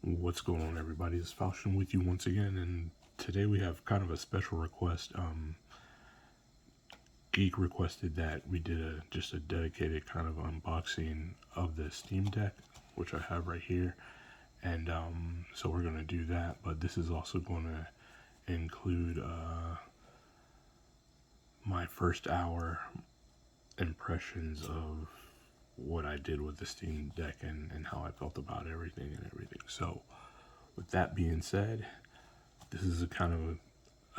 What's going on, everybody? It's Falchion with you once again, and today we have kind of a special request. Geek requested that we did just a dedicated kind of unboxing of the Steam Deck, which I have right here, and so we're gonna do that. But this is also going to include my first hour impressions of what I did with the Steam Deck and how I felt about everything. So with that being said, this is a kind of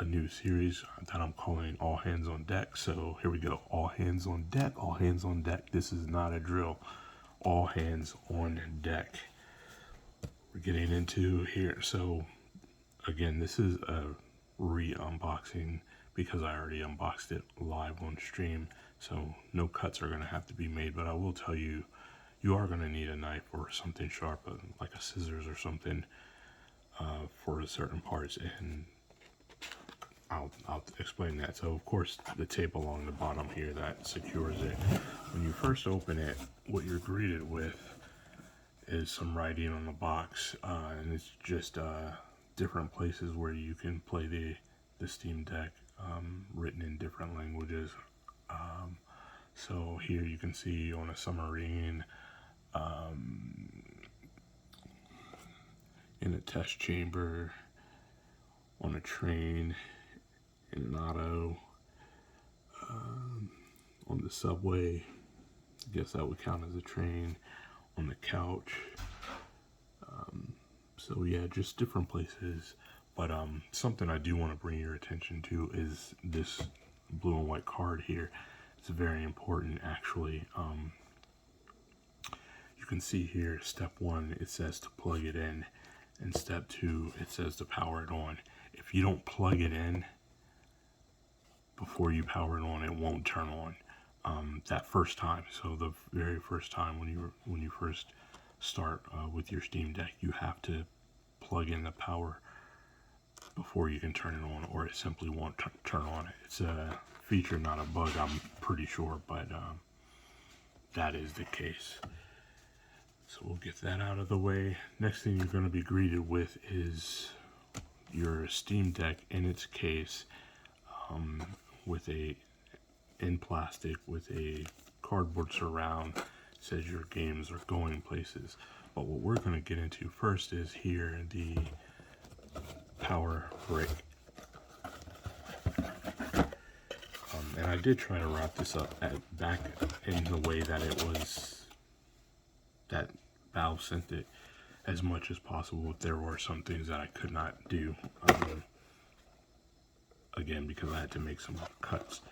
a new series that I'm calling All Hands on Deck. So here we go. All hands on deck, all hands on deck. This is not a drill. All hands on deck. We're getting into here. So again, this is a re-unboxing because I already unboxed it live on stream. So no cuts are going to have to be made, but I will tell you, you are going to need a knife or something sharp, like a scissors or something, for certain parts, and I'll explain that. So of course the tape along the bottom here that secures it. When you first open it, what you're greeted with is some writing on the box, and it's just different places where you can play the Steam Deck, written in different languages. So here you can see on a submarine, in a test chamber, on a train, in an auto, on the subway, I guess that would count as a train, on the couch. So yeah, just different places. But something I do want to bring your attention to is this blue and white card here. It's very important, actually. You can see here, step 1, it says to plug it in, and step 2, it says to power it on. If you don't plug it in before you power it on, it won't turn on that first time. So the very first time when you first start with your Steam Deck, you have to plug in the power before you can turn it on, or it simply won't turn on. It's a feature, not a bug, I'm pretty sure, but that is the case. So we'll get that out of the way. Next thing you're going to be greeted with is your Steam Deck in its case, with in plastic with a cardboard surround. It says your games are going places. But what we're going to get into first is here the power brick. And I did try to wrap this up back in the way that it was, that Valve sent it, as much as possible. There were some things that I could not do, again, because I had to make some cuts,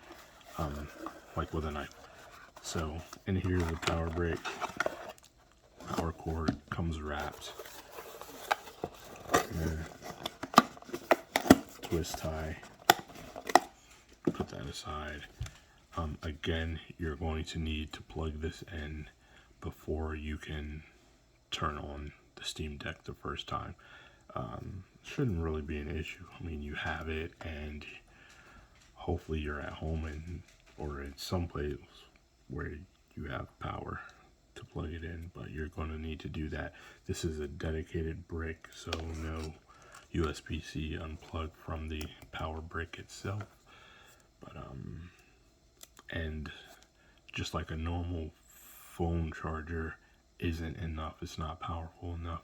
like with a knife. So in here is the power brick. Power cord comes wrapped. Twist tie. Put that aside. Again, you're going to need to plug this in before you can turn on the Steam Deck the first time. Shouldn't really be an issue. I mean, you have it, and hopefully you're at home or in some place where you have power to plug it in, but you're going to need to do that. This is a dedicated brick, so no USB-C unplugged from the power brick itself. But and just like a normal phone charger isn't enough, it's not powerful enough.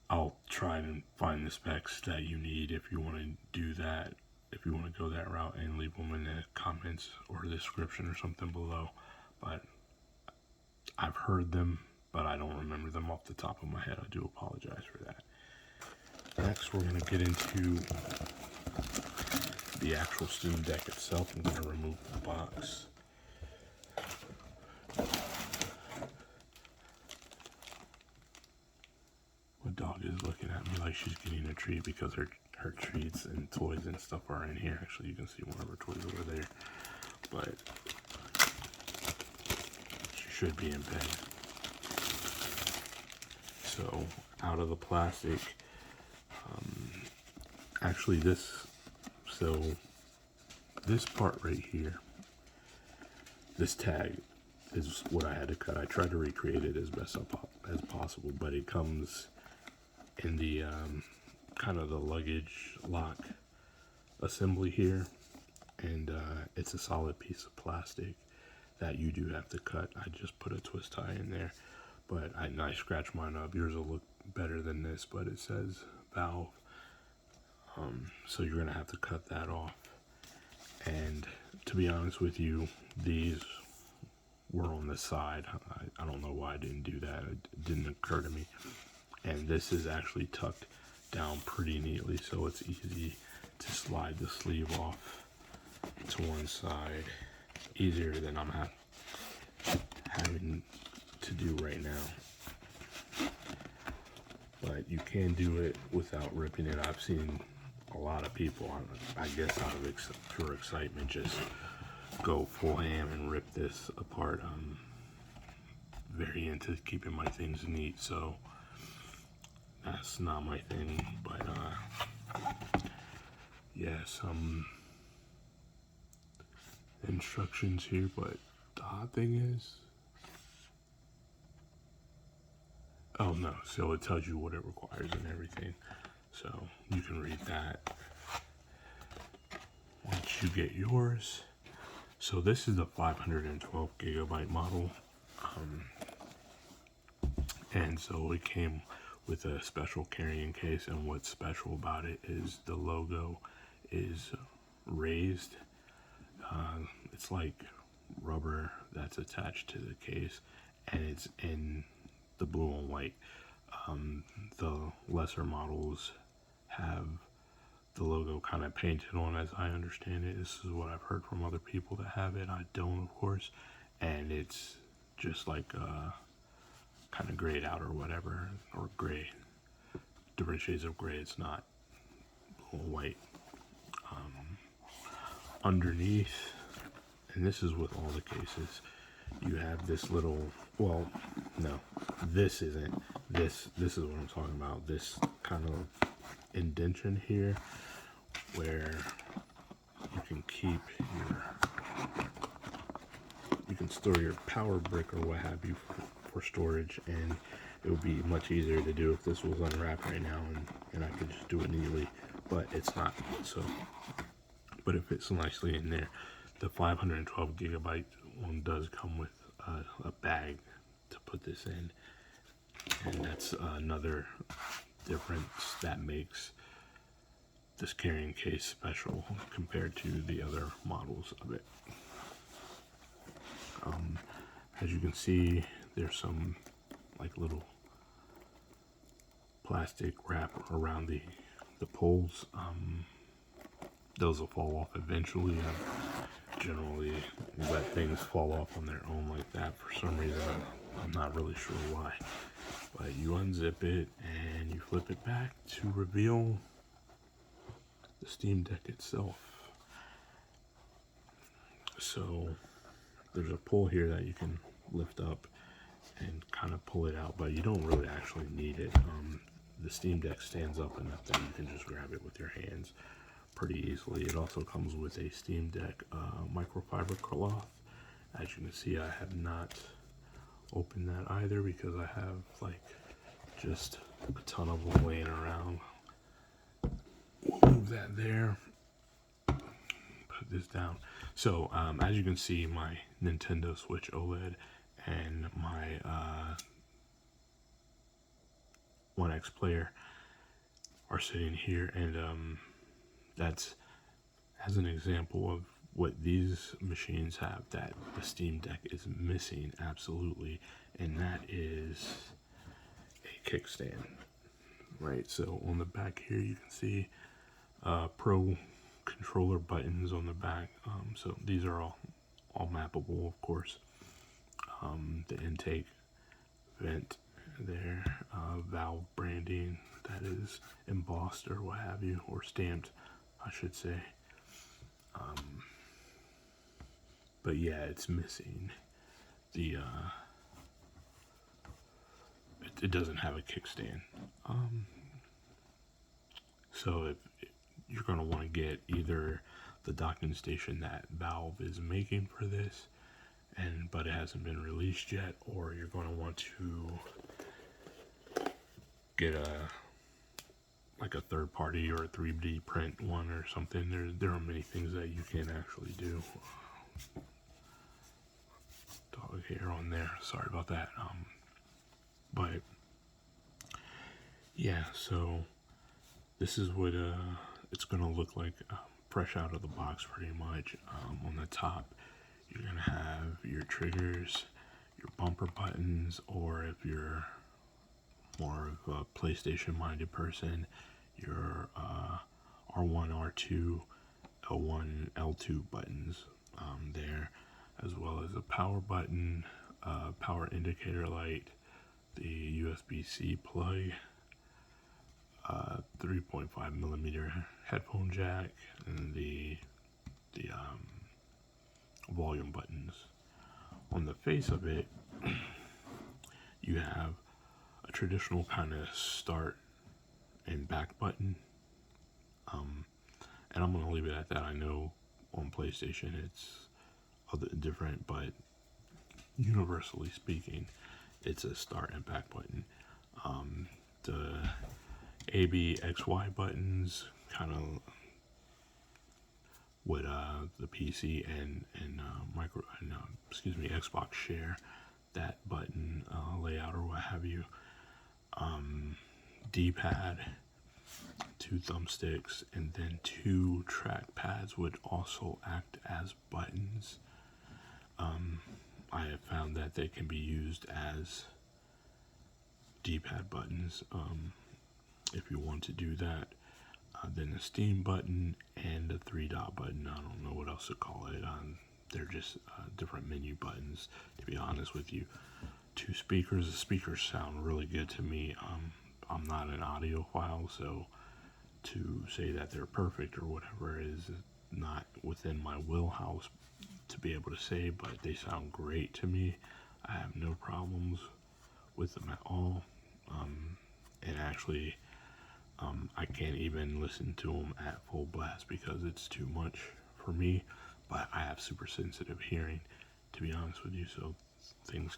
I'll try and find the specs that you need if you want to do that, if you want to go that route, and leave them in the comments or the description or something below. But I've heard them, but I don't remember them off the top of my head. I do apologize for that. Next, we're going to get into the actual Steam Deck itself. I'm going to remove the box. My dog is looking at me like she's getting a treat because her treats and toys and stuff are in here. Actually, you can see one of her toys over there, but she should be in bed. So out of the plastic, actually this part right here, this tag is what I had to cut. I tried to recreate it as best as possible, but it comes in the kind of the luggage lock assembly here, and it's a solid piece of plastic that you do have to cut. I just put a twist tie in there, but I scratched mine up. Yours will look better than this, but it says valve, so you're gonna have to cut that off. And to be honest with you, these were on the side. I don't know why I didn't do that. It didn't occur to me. And this is actually tucked down pretty neatly, so it's easy to slide the sleeve off to one side, easier than I'm having to do right now. But you can do it without ripping it. I've seen a lot of people, I guess out of pure excitement, just go full ham and rip this apart. I'm very into keeping my things neat, so that's not my thing. But yeah, some instructions here, but the odd thing is, oh no, so it tells you what it requires and everything, so you can read that once you get yours. So this is the 512 gigabyte model, and so it came with a special carrying case, and what's special about it is the logo is raised. It's like rubber that's attached to the case, and it's in the blue and white. The lesser models have the logo kind of painted on, as I understand it. This is what I've heard from other people that have it. I don't, of course, and it's just like kind of grayed out or whatever, or gray, different shades of gray. It's not blue and white. Underneath, and this is with all the cases, you have this little, well, no, this isn't, this is what I'm talking about, this kind of indentation here where you can keep you can store your power brick or what have you for storage, and it would be much easier to do if this was unwrapped right now, and I could just do it neatly, but it's not. So, but it fits nicely in there. The 512 gigabyte one does come with a bag to put this in, and that's another difference that makes this carrying case special compared to the other models of it. As you can see, there's some like little plastic wrap around the poles. Those will fall off eventually. Generally let things fall off on their own like that for some reason. I'm not really sure why. But you unzip it and you flip it back to reveal the Steam Deck itself. So there's a pull here that you can lift up and kind of pull it out, but you don't really actually need it. The Steam Deck stands up enough that you can just grab it with your hands pretty easily. It also comes with a Steam Deck microfiber cloth. As you can see, I have not opened that either because I have like just a ton of them laying around. We'll move that there. Put this down. So as you can see, my Nintendo Switch OLED and my One X player are sitting here, and that's as an example of what these machines have that the Steam Deck is missing absolutely, and that is a kickstand. Right, so on the back here you can see Pro controller buttons on the back. So these are all mappable, of course. The intake vent there, valve branding that is embossed or what have you, or stamped, I should say. But yeah, it's missing the it doesn't have a kickstand. So if you're going to want to get either the docking station that Valve is making for this, but it hasn't been released yet, or you're going to want to get a third party or a 3D print one or something. There are many things that you can actually do. Dog hair on there. Sorry about that. But yeah, so this is what it's gonna look like fresh out of the box, pretty much. On the top, you're gonna have your triggers, your bumper buttons, or if you're more of a PlayStation minded person, your R1, R2, L1, L2 buttons there, as well as a power button, power indicator light, the USB-C plug, 3.5 millimeter headphone jack, and the volume buttons. On the face of it, you have a traditional kind of start and back button, and I'm gonna leave it at that. I know on PlayStation it's other different, but universally speaking, it's a start and back button. The A, B, X, Y buttons kind of what the PC and Xbox share, that button layout or what have you. D-pad, 2 thumbsticks, and then 2 track pads would also act as buttons. I have found that they can be used as D-pad buttons if you want to do that. Then the Steam button and the 3-dot button. I don't know what else to call it. They're just different menu buttons, to be honest with you. 2 speakers. The speakers sound really good to me. I'm not an audiophile, so to say that they're perfect or whatever is not within my wheelhouse to be able to say, but they sound great to me. I have no problems with them at all. And actually, I can't even listen to them at full blast because it's too much for me. But I have super sensitive hearing, to be honest with you, so things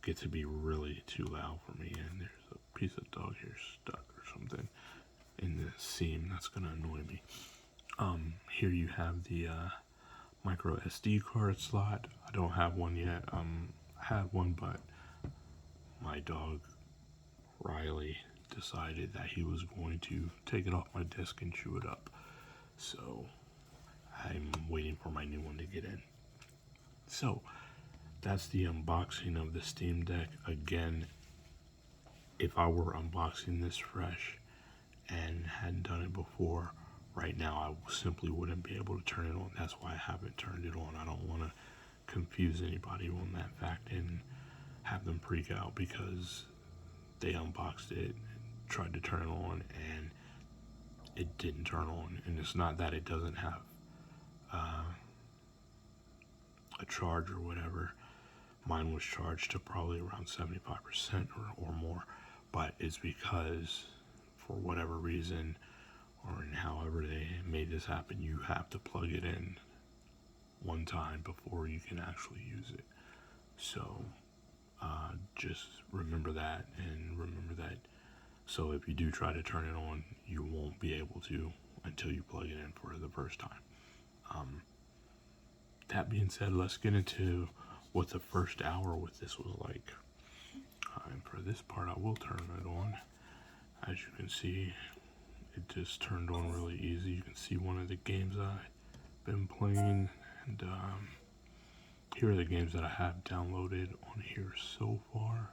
get to be really too loud for me. And there's a piece of dog hair stuck or something in the seam that's gonna annoy me. Here you have the micro SD card slot. I don't have one yet. I had one, but my dog Riley decided that he was going to take it off my desk and chew it up. So I'm waiting for my new one to get in. So that's the unboxing of the Steam Deck. Again, if I were unboxing this fresh and hadn't done it before, right now I simply wouldn't be able to turn it on. That's why I haven't turned it on. I don't want to confuse anybody on that fact and have them freak out because they unboxed it, tried to turn it on, and it didn't turn on. And it's not that it doesn't have a charge or whatever. Mine was charged to probably around 75% or more, but it's because for whatever reason or in however they made this happen, you have to plug it in one time before you can actually use it. So just remember that, and remember that. So if you do try to turn it on, you won't be able to until you plug it in for the first time. That being said, let's get into what the first hour with this was like. And for this part, I will turn it on. As you can see, it just turned on really easy. You can see one of the games I've been playing, and here are the games that I have downloaded on here so far.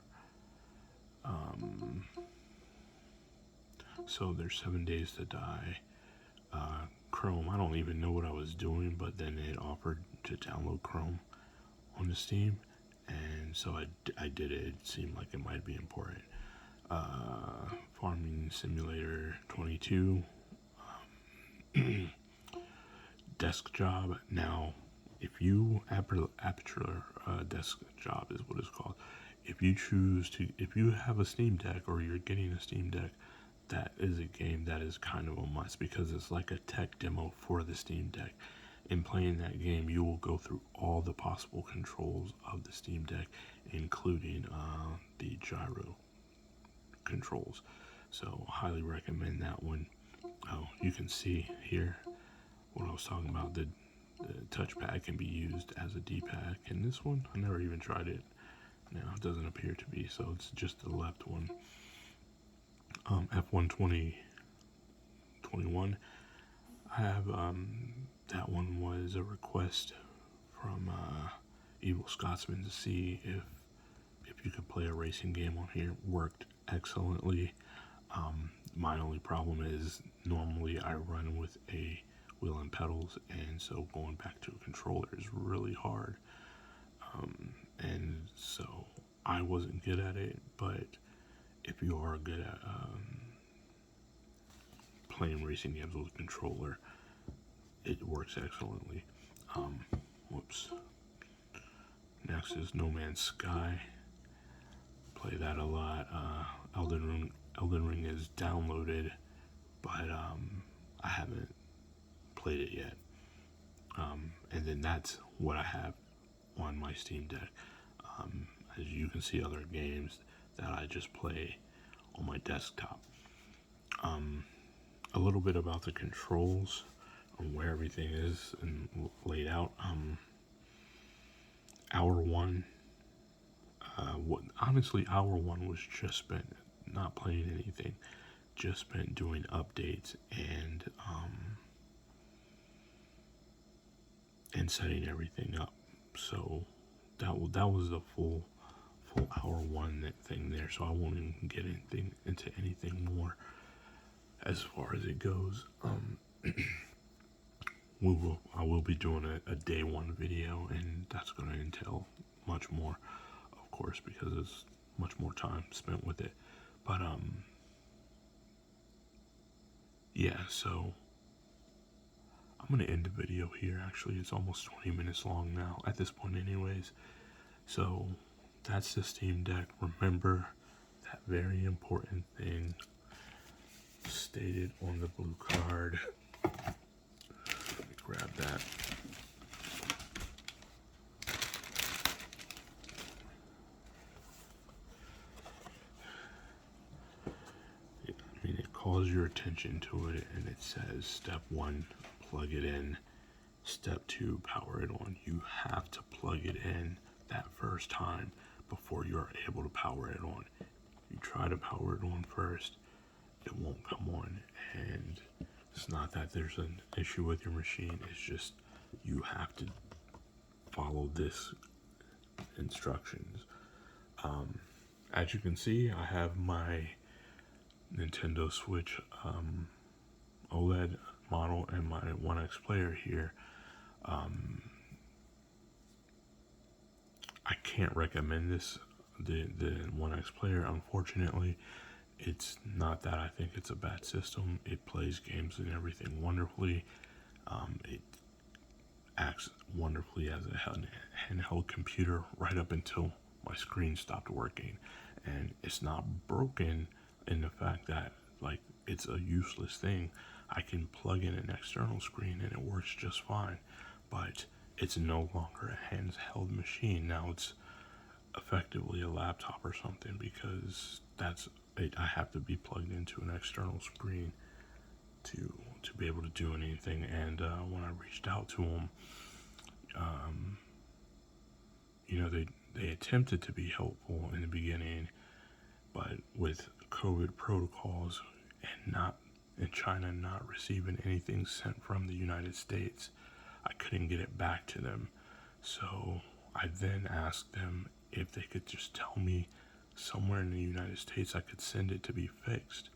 So there's 7 Days to Die. Chrome, I don't even know what I was doing, but then it offered to download Chrome on the Steam, and so I did it. It seemed like it might be important. Farming Simulator 22, Desk Job. Now, if you Aperture Desk Job is what it's called. If you have a Steam Deck or you're getting a Steam Deck, that is a game that is kind of a must because it's like a tech demo for the Steam Deck. in playing that game, you will go through all the possible controls of the Steam Deck, including the gyro controls. So highly recommend that one. Oh, you can see here what I was talking about. The touchpad can be used as a D-pad. And this one, I never even tried it. No, it doesn't appear to be. So it's just the left one. F1 2021. I have that one was a request from Evil Scotsman to see if you could play a racing game on here. Worked excellently. My only problem is normally I run with a wheel and pedals, and so going back to a controller is really hard. And so I wasn't good at it, but if you are good at playing racing games with a controller, it works excellently. Whoops. Next is No Man's Sky. Play that a lot. Elden Ring is downloaded, but I haven't played it yet. And then that's what I have on my Steam Deck. As you can see, other games that I just play on my desktop. A little bit about the controls and where everything is and laid out. Hour one. Honestly, hour one was just spent not playing anything, just spent doing updates and setting everything up. So that was the full hour one thing there. So I won't even get into anything more as far as it goes. I will be doing a day one video, and that's going to entail much more, of course, because it's much more time spent with it. But yeah, so I'm going to end the video here. Actually, it's almost 20 minutes long now at this point anyways. So that's the Steam Deck. Remember that very important thing stated on the blue card. Let me grab that. It calls your attention to it, and it says step 1, plug it in. Step 2, power it on. You have to plug it in that first time before you are able to power it on. If you try to power it on first, it won't come on. And it's not that there's an issue with your machine, it's just you have to follow this instructions. As you can see, I have my Nintendo Switch OLED model and my 1X player here. I can't recommend this, the 1X player. Unfortunately, it's not that I think it's a bad system. It plays games and everything wonderfully. It acts wonderfully as a handheld computer right up until my screen stopped working. And it's not broken in the fact that like it's a useless thing. I can plug in an external screen and it works just fine, but it's no longer a handheld machine. Now it's effectively a laptop or something, because I have to be plugged into an external screen to be able to do anything. And when I reached out to them, they attempted to be helpful in the beginning, but with COVID protocols and China not receiving anything sent from the United States, I couldn't get it back to them. So I then asked them if they could just tell me somewhere in the United States I could send it to be fixed,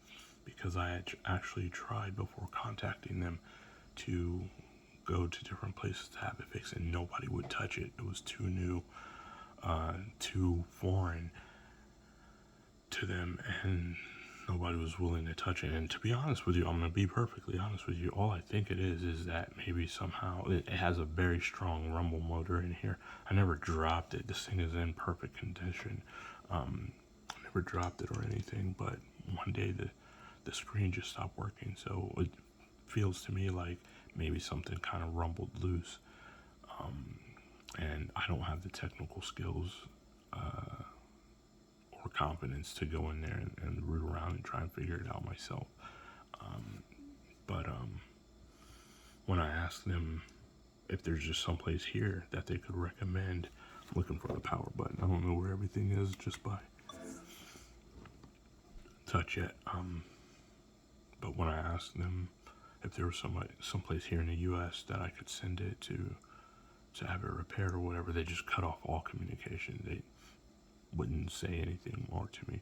because I had actually tried before contacting them to go to different places to have it fixed, and nobody would touch it. It was too new, too foreign to them, and nobody was willing to touch it. And to be honest with you, I'm going to be perfectly honest with you, all I think it is that maybe somehow it has a very strong rumble motor in here. I never dropped it. This thing is in perfect condition. I never dropped it or anything, but one day the screen just stopped working. So it feels to me like maybe something kind of rumbled loose. And I don't have the technical skills or confidence to go in there and root around and try and figure it out myself. But when I asked them if there's just someplace here that they could recommend, I'm looking for the power button. I don't know where everything is just by touch yet. But when I asked them if there was someplace here in the U.S. that I could send it to have it repaired or whatever, they just cut off all communication. They wouldn't say anything more to me.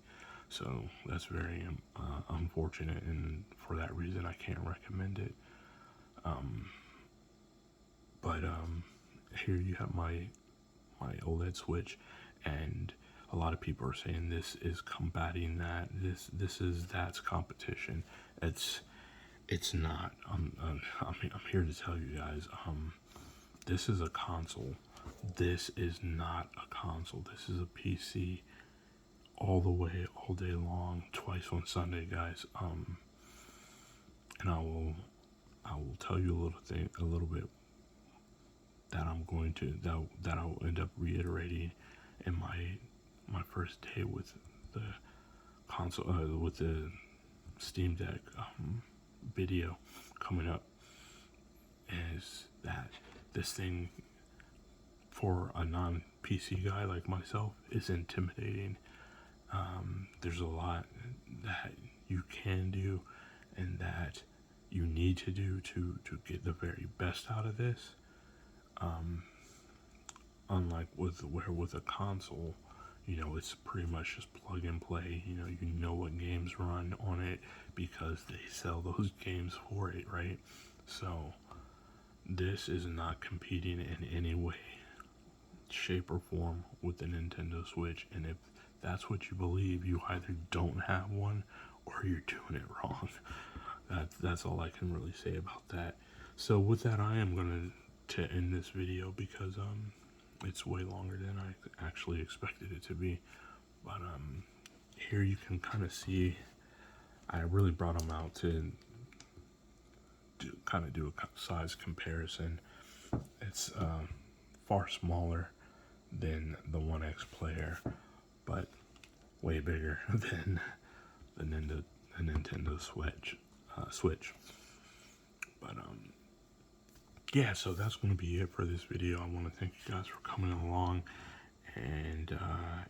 So that's very unfortunate, and for that reason I can't recommend it. But here you have my OLED Switch, and a lot of people are saying this is combating that. This is that's competition. It's not. I'm here to tell you guys. This is a console. This is not a console. This is a PC. All the way, all day long, twice on Sunday, guys. And I will tell you a little bit that I'm going to that I'll end up reiterating in my first day with the console, with the Steam Deck video coming up, is that this thing, for a non-PC guy like myself, is intimidating. There's a lot that you can do and that you need to do to get the very best out of this. Unlike with a console, it's pretty much just plug and play. You know what games run on it because they sell those games for it, right? So this is not competing in any way, shape, or form with the Nintendo Switch. And if that's what you believe, you either don't have one or you're doing it wrong. That's all I can really say about that. So with that, I am going to end this video because it's way longer than I actually expected it to be. But here you can kind of see, I really brought them out to do a size comparison. It's far smaller than the 1X player, but way bigger than the Nintendo Switch. But yeah, so that's going to be it for this video. I want to thank you guys for coming along, and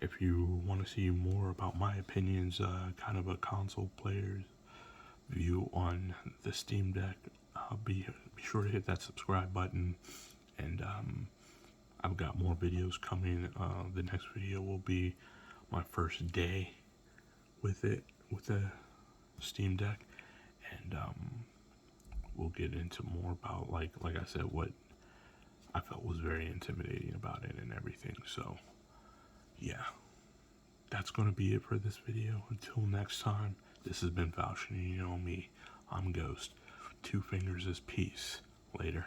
if you want to see more about my opinions, kind of a console player's view on the Steam Deck, be sure to hit that subscribe button. And I've got more videos coming. The next video will be my first day with the Steam Deck, and we'll get into more about, like I said, what I felt was very intimidating about it and everything. So yeah, that's going to be it for this video. Until next time, this has been Falchion, and you know me, I'm Ghost. 2 fingers is peace. Later.